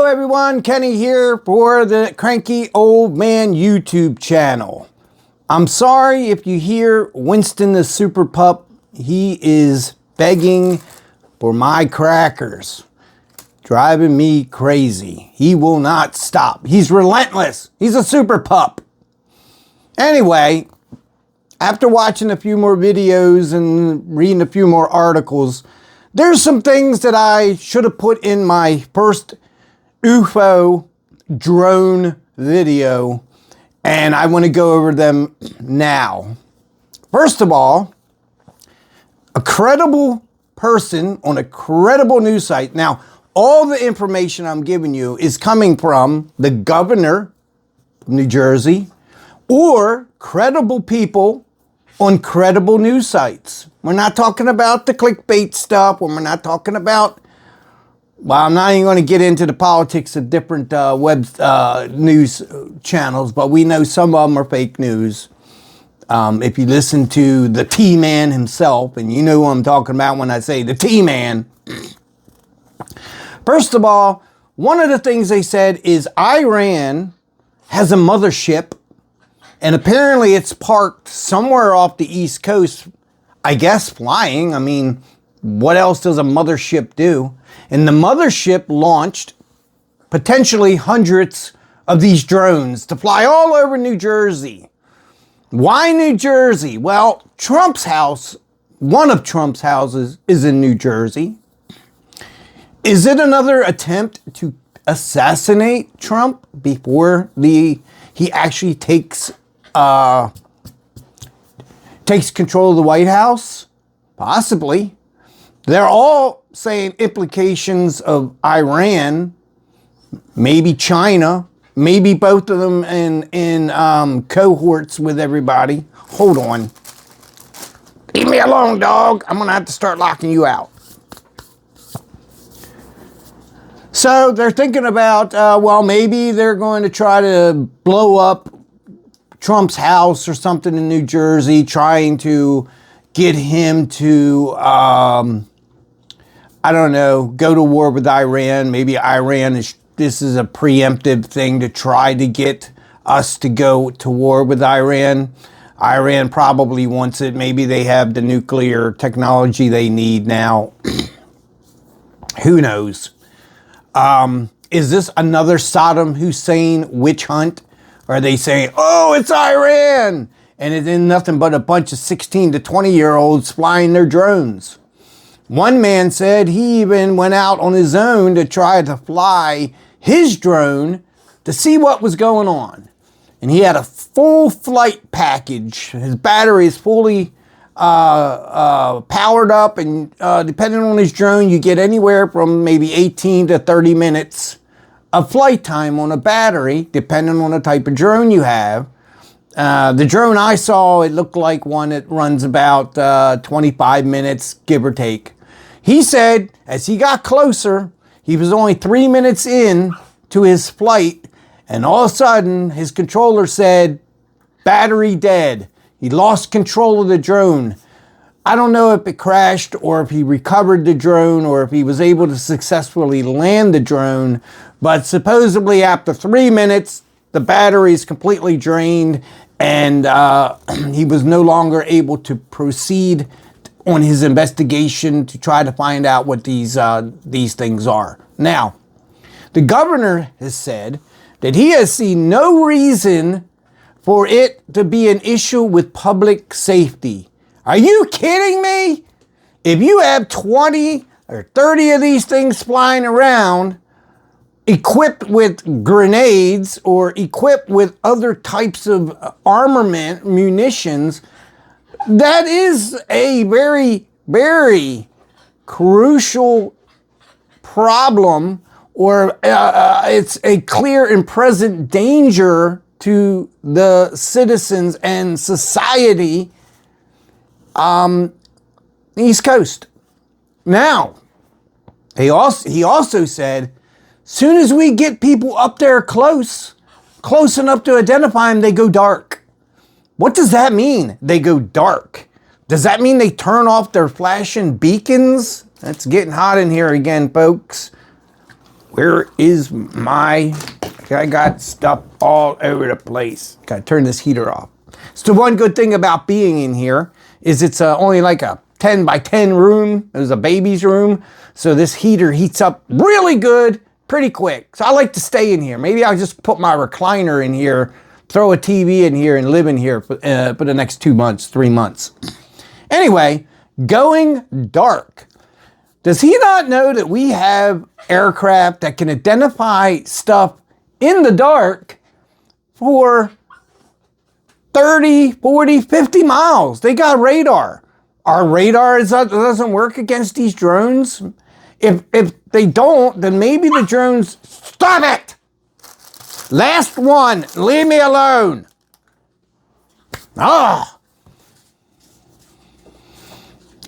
everyone, Kenny here for the Cranky Old Man YouTube channel. I'm sorry if you hear Winston the Super Pup. He is begging for my crackers. Driving me crazy. He will not stop. He's relentless. He's a super pup. Anyway, after watching a few more videos and reading a few more articles, there's some things that I should have put in my first UFO drone video, and I want to go over them now. First of all, a credible person on a credible news site. Now, all the information I'm giving you is coming from the governor of New Jersey or credible people on credible news sites. We're not talking about the clickbait stuff, when we're not talking about, well, I'm not even going to get into the politics of different news channels, but we know some of them are fake news. If you listen to the T-Man himself, and you know who I'm talking about when I say the T-Man. First of all, one of the things they said is Iran has a mothership, and apparently it's parked somewhere off the East Coast, I guess flying. I mean, what else does a mothership do? And the mothership launched potentially hundreds of these drones to fly all over New Jersey. Why New Jersey? Well, Trump's house, one of Trump's houses, is in New Jersey. Is it another attempt to assassinate Trump before he actually takes control of the White House? Possibly. They're all saying implications of Iran, maybe China, maybe both of them in cohorts with everybody. Hold on. Leave me alone, dog. I'm going to have to start locking you out. So they're thinking about, well, maybe they're going to try to blow up Trump's house or something in New Jersey, trying to get him to, I don't know, go to war with Iran. Maybe this is a preemptive thing to try to get us to go to war with Iran. Iran probably wants it. Maybe they have the nuclear technology they need now. Who knows? Is this another Saddam Hussein witch hunt? Or are they saying, oh, it's Iran, and it's nothing but a bunch of 16 to 20-year-olds flying their drones? One man said he even went out on his own to try to fly his drone to see what was going on. And he had a full flight package. His battery is fully powered up, and depending on his drone, you get anywhere from maybe 18 to 30 minutes of flight time on a battery, depending on the type of drone you have. The drone I saw, it looked like one that runs about 25 minutes, give or take. He said as he got closer, he was only 3 minutes in to his flight, and all of a sudden his controller said, battery dead. He lost control of the drone. I don't know if it crashed or if he recovered the drone or if he was able to successfully land the drone, but supposedly after 3 minutes, the battery is completely drained, and he was no longer able to proceed on his investigation to try to find out what these things are. Now, the governor has said that he has seen no reason for it to be an issue with public safety. Are you kidding me? If you have 20 or 30 of these things flying around, equipped with grenades or equipped with other types of armament, munitions, that is a very, very crucial problem, or it's a clear and present danger to the citizens and society East Coast. Now, he also said, soon as we get people up there close enough to identify them, they go dark. What does that mean? They go dark. Does that mean they turn off their flashing beacons? It's getting hot in here again, folks. Where is my, I got stuff all over the place. Gotta turn this heater off. So one good thing about being in here is it's only like a 10 by 10 room. It was a baby's room. So this heater heats up really good, pretty quick. So I like to stay in here. Maybe I'll just put my recliner in here, throw a TV in here and live in here for the next 2 months, 3 months. Anyway, going dark. Does he not know that we have aircraft that can identify stuff in the dark for 30, 40, 50 miles? They got radar. Our radar doesn't work against these drones. If they don't, then maybe the drones... Stop it! Last one. Leave me alone. Ah!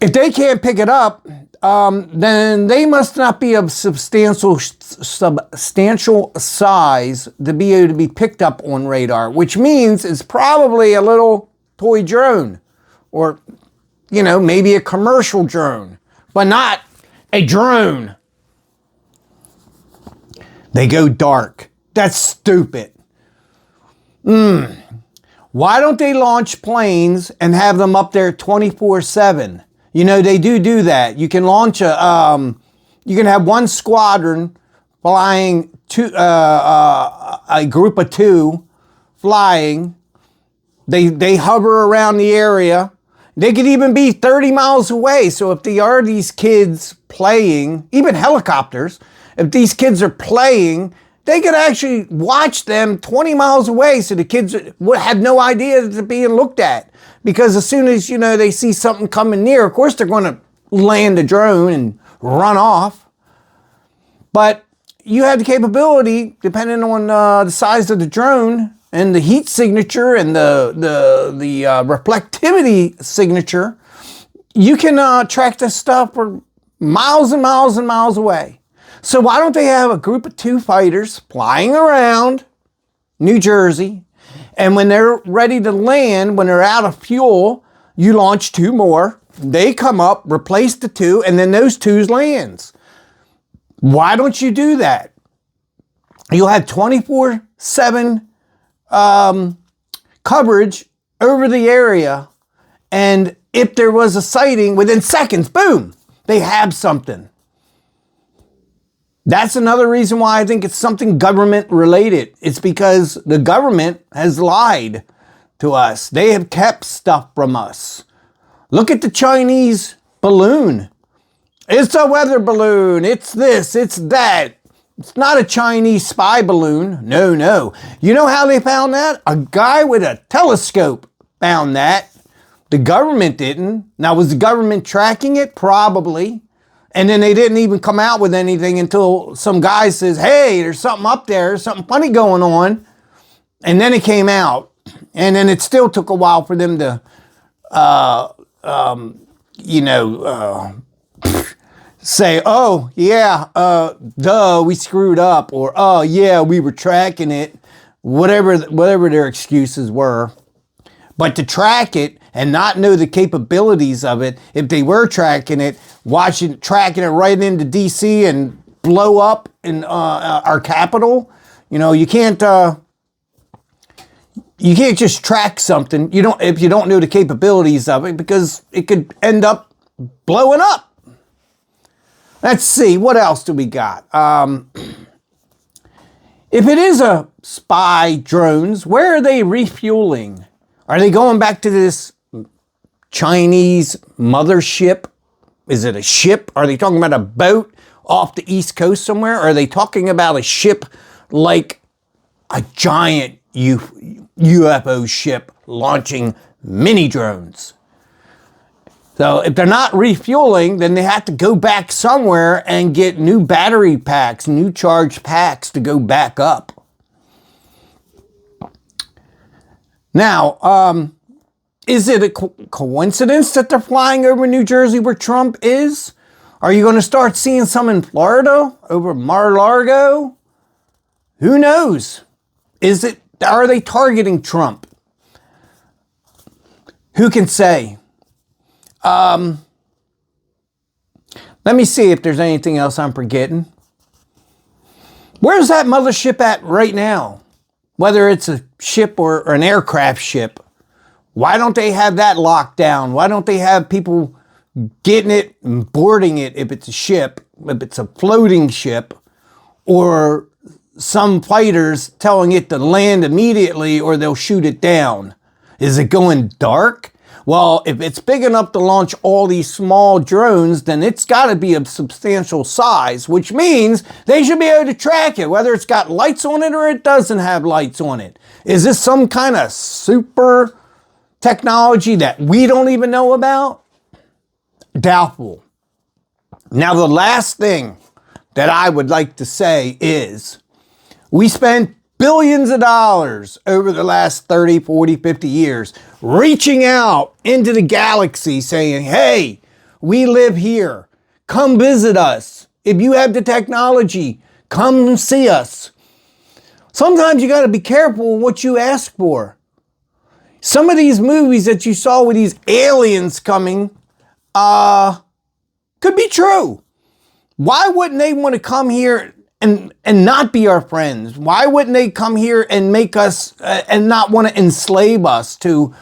If they can't pick it up, then they must not be of substantial size to be able to be picked up on radar, which means it's probably a little toy drone or, you know, maybe a commercial drone, but not a drone. They go dark. That's stupid. Why don't they launch planes and have them up there 24/7? You know, they do that. You can launch you can have one squadron flying a group of 2 flying. They hover around the area. They could even be 30 miles away. So if they are these kids playing, even helicopters, if these kids are playing, they could actually watch them 20 miles away. So the kids would have no idea that they're being looked at. Because as soon as, you know, they see something coming near, of course they're going to land the drone and run off. But you have the capability, depending on the size of the drone and the heat signature and the reflectivity signature, you can track this stuff for miles and miles and miles away. So why don't they have a group of 2 fighters flying around New Jersey? And when they're ready to land, when they're out of fuel, you launch 2 more. They come up, replace the 2, and then those 2 lands. Why don't you do that? You'll have 24/7 coverage over the area. And if there was a sighting, within seconds, boom, they have something. That's another reason why I think it's something government related. It's because the government has lied to us. They have kept stuff from us. Look at the Chinese balloon. It's a weather balloon. It's this, it's that. It's not a Chinese spy balloon. No, no. You know how they found that? A guy with a telescope found that. The government didn't. Now, was the government tracking it? Probably. And then they didn't even come out with anything until some guy says, hey, there's something up there, something funny going on. And then it came out. And then it still took a while for them to, say, oh, yeah, duh, we screwed up. Or, oh, yeah, we were tracking it. Whatever their excuses were. But to track it and not know the capabilities of it, if they were tracking it, tracking it right into DC and blow up in our capital, you know, you can't just track something. If you don't know the capabilities of it, because it could end up blowing up. Let's see, what else do we got? If it is a spy drones, where are they refueling? Are they going back to this Chinese mothership? Is it a ship? Are they talking about a boat off the East Coast somewhere? Or are they talking about a ship like a giant UFO ship launching mini drones? So if they're not refueling, then they have to go back somewhere and get new battery packs, new charged packs to go back up. Now, is it a coincidence that they're flying over New Jersey where Trump is? Are you going to start seeing some in Florida, over Mar-a-Lago? Who knows? Are they targeting Trump? Who can say? Let me see if there's anything else I'm forgetting. Where's that mothership at right now? Whether it's a ship or an aircraft ship, why don't they have that locked down? Why don't they have people getting it and boarding it if it's a ship, if it's a floating ship, or some fighters telling it to land immediately or they'll shoot it down? Is it going dark? Well, if it's big enough to launch all these small drones, then it's got to be of substantial size, which means they should be able to track it, whether it's got lights on it or it doesn't have lights on it. Is this some kind of super technology that we don't even know about? Doubtful. Now, the last thing that I would like to say is we spent billions of dollars over the last 30, 40, 50 years reaching out into the galaxy saying, hey, we live here. Come visit us. If you have the technology, come see us. Sometimes you got to be careful what you ask for. Some of these movies that you saw with these aliens coming could be true. Why wouldn't they want to come here and not be our friends? Why wouldn't they come here and make us and not want to enslave us to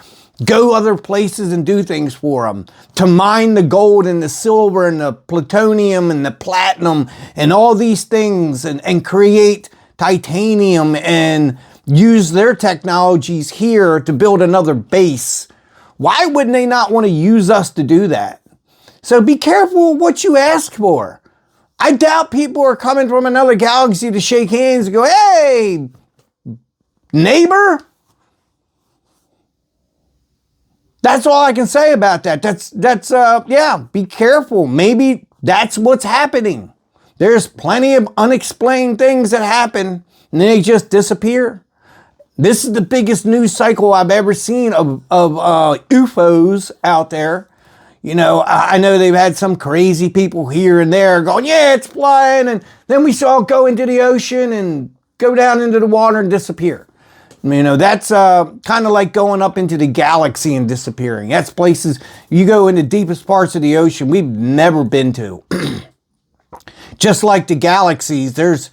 go other places and do things for them, to mine the gold and the silver and the plutonium and the platinum and all these things and create titanium and use their technologies here to build another base? Why wouldn't they not want to use us to do that? So be careful what you ask for. I doubt people are coming from another galaxy to shake hands and go, hey, neighbor. That's all I can say about that. Yeah, be careful. Maybe that's what's happening. There's plenty of unexplained things that happen and then they just disappear. This is the biggest news cycle I've ever seen of UFOs out there. You know, I know they've had some crazy people here and there going, yeah, it's flying. And then we saw it go into the ocean and go down into the water and disappear. You know, that's kind of like going up into the galaxy and disappearing. That's places you go in the deepest parts of the ocean we've never been to. Just like the galaxies, there's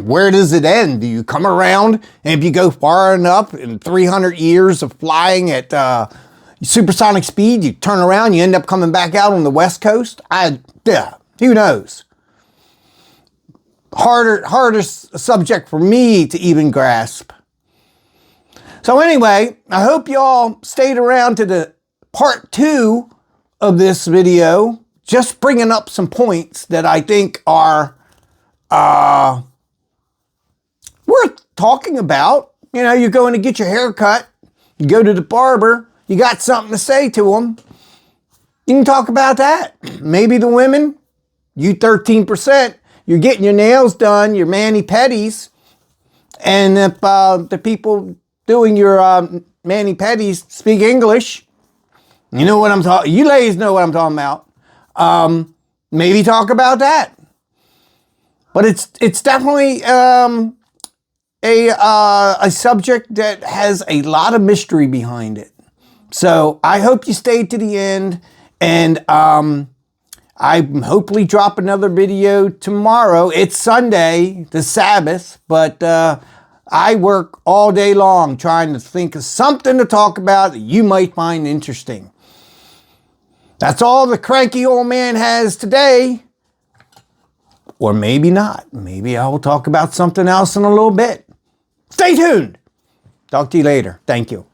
where does it end? Do you come around and if you go far enough in 300 years of flying at supersonic speed, you turn around, you end up coming back out on the West Coast? Who knows? Harder subject for me to even grasp. So anyway, I hope you all stayed around to the part 2 of this video, just bringing up some points that I think are worth talking about. You know, you're going to get your hair cut, you go to the barber, you got something to say to them, you can talk about that. Maybe the women, you 13%, you're getting your nails done, your mani-pedis, and if the people doing your mani-pedis speak English, you know what I'm talking, you ladies know what I'm talking about. Maybe talk about that. But it's definitely a subject that has a lot of mystery behind it. So I hope you stayed to the end, and I hopefully drop another video tomorrow. It's Sunday, the Sabbath, but I work all day long trying to think of something to talk about that you might find interesting. That's all the cranky old man has today. Or maybe not. Maybe I will talk about something else in a little bit. Stay tuned. Talk to you later. Thank you.